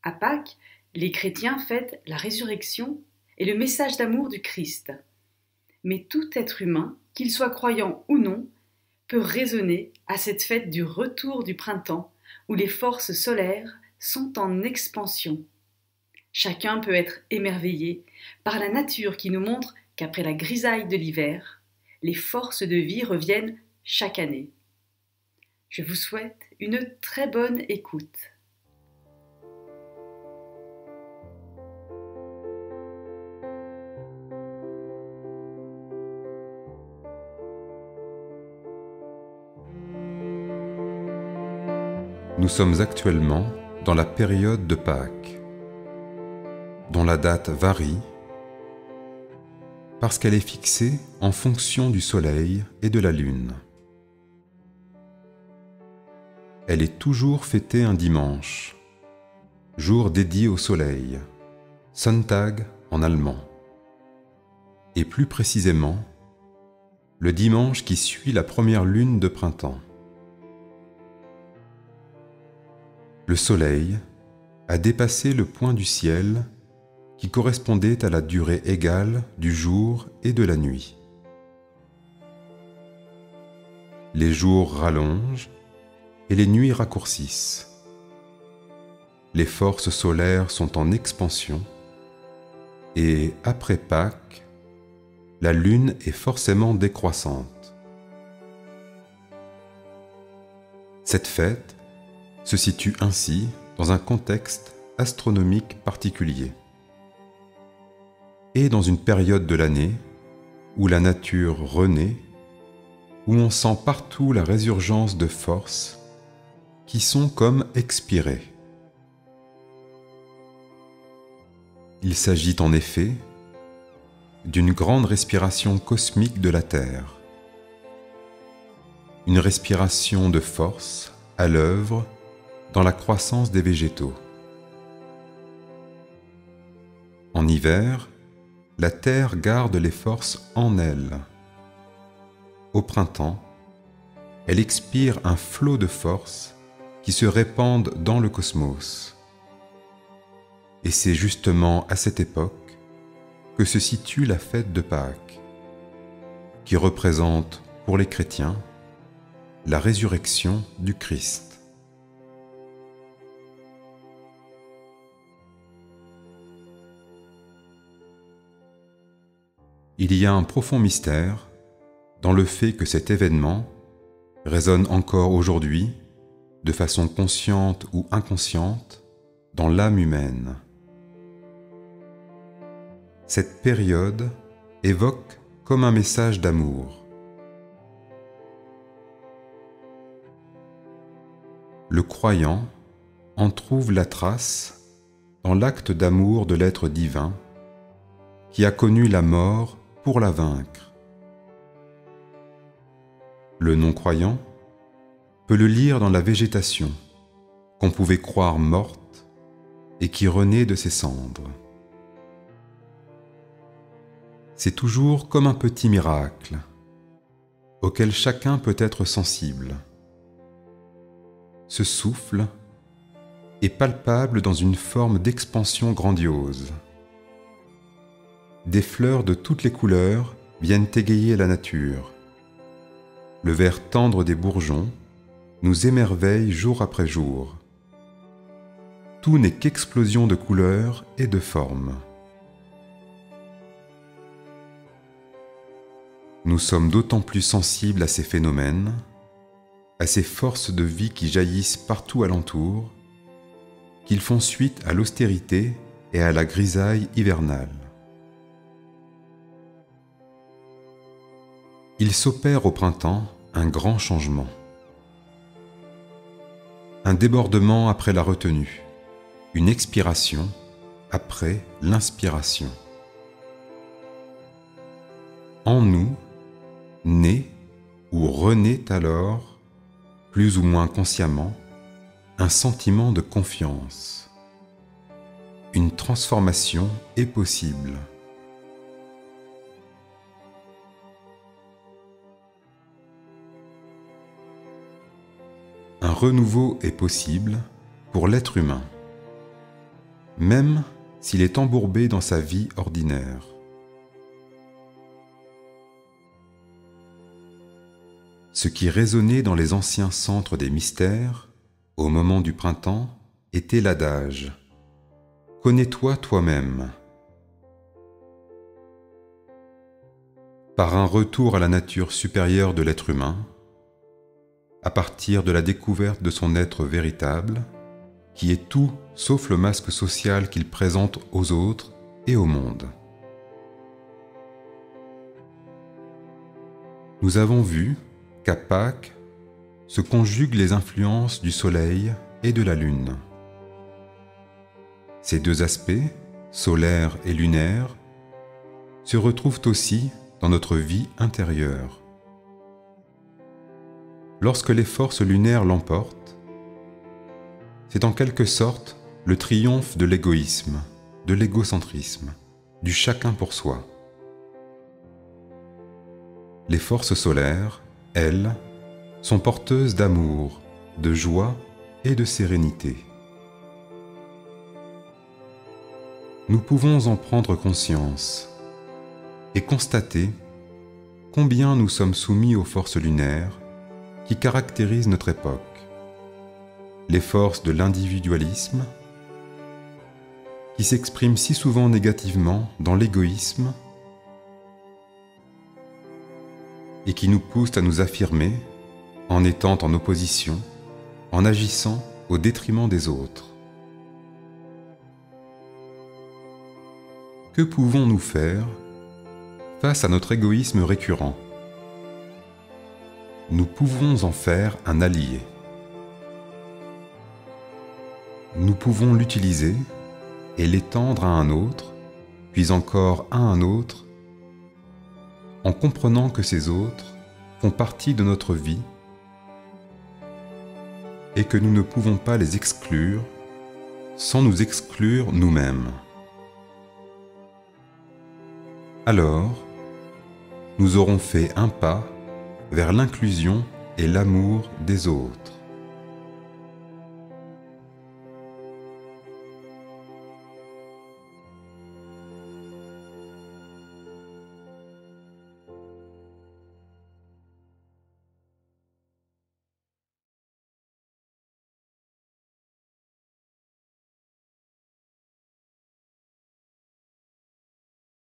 À Pâques, les chrétiens fêtent la résurrection et le message d'amour du Christ. Mais tout être humain, qu'il soit croyant ou non, peut raisonner à cette fête du retour du printemps où les forces solaires sont en expansion. Chacun peut être émerveillé par la nature qui nous montre qu'après la grisaille de l'hiver, les forces de vie reviennent chaque année. Je vous souhaite une très bonne écoute. Nous sommes actuellement dans la période de Pâques, dont la date varie parce qu'elle est fixée en fonction du soleil et de la lune. Elle est toujours fêtée un dimanche, jour dédié au soleil, Sonntag en allemand, et plus précisément, le dimanche qui suit la première lune de printemps. Le soleil a dépassé le point du ciel qui correspondait à la durée égale du jour et de la nuit. Les jours rallongent et les nuits raccourcissent. Les forces solaires sont en expansion et, après Pâques, la lune est forcément décroissante. Cette fête se situe ainsi dans un contexte astronomique particulier et dans une période de l'année où la nature renaît, où on sent partout la résurgence de forces qui sont comme expirées. Il s'agit en effet d'une grande respiration cosmique de la Terre, une respiration de force à l'œuvre dans la croissance des végétaux. En hiver, la Terre garde les forces en elle. Au printemps, elle expire un flot de forces qui se répandent dans le cosmos. Et c'est justement à cette époque que se situe la fête de Pâques, qui représente, pour les chrétiens, la résurrection du Christ. Il y a un profond mystère dans le fait que cet événement résonne encore aujourd'hui, de façon consciente ou inconsciente, dans l'âme humaine. Cette période évoque comme un message d'amour. Le croyant en trouve la trace dans l'acte d'amour de l'être divin qui a connu la mort pour la vaincre. Le non-croyant peut le lire dans la végétation qu'on pouvait croire morte et qui renaît de ses cendres. C'est toujours comme un petit miracle auquel chacun peut être sensible. Ce souffle est palpable dans une forme d'expansion grandiose. Des fleurs de toutes les couleurs viennent égayer la nature. Le vert tendre des bourgeons nous émerveille jour après jour. Tout n'est qu'explosion de couleurs et de formes. Nous sommes d'autant plus sensibles à ces phénomènes, à ces forces de vie qui jaillissent partout alentour, qu'ils font suite à l'austérité et à la grisaille hivernale. Il s'opère au printemps un grand changement. Un débordement après la retenue, une expiration après l'inspiration. En nous, naît ou renaît alors, plus ou moins consciemment, un sentiment de confiance. Une transformation est possible. Un renouveau est possible pour l'être humain. même s'il est embourbé dans sa vie ordinaire. Ce qui résonnait dans les anciens centres des mystères, au moment du printemps, était l'adage « Connais-toi toi-même ». Par un retour à la nature supérieure de l'être humain, à partir de la découverte de son être véritable, qui est tout sauf le masque social qu'il présente aux autres et au monde. Nous avons vu qu'à Pâques se conjuguent les influences du soleil et de la lune. Ces deux aspects, solaire et lunaire, se retrouvent aussi dans notre vie intérieure. Lorsque les forces lunaires l'emportent, c'est en quelque sorte le triomphe de l'égoïsme, de l'égocentrisme, du chacun pour soi. Les forces solaires, elles, sont porteuses d'amour, de joie et de sérénité. Nous pouvons en prendre conscience et constater combien nous sommes soumis aux forces lunaires qui caractérisent notre époque. Les forces de l'individualisme, qui s'expriment si souvent négativement dans l'égoïsme et qui nous poussent à nous affirmer en étant en opposition, en agissant au détriment des autres. Que pouvons-nous faire face à notre égoïsme récurrent? Nous pouvons en faire un allié. Nous pouvons l'utiliser et l'étendre à un autre, puis encore à un autre, en comprenant que ces autres font partie de notre vie et que nous ne pouvons pas les exclure sans nous exclure nous-mêmes. Alors, nous aurons fait un pas vers l'inclusion et l'amour des autres.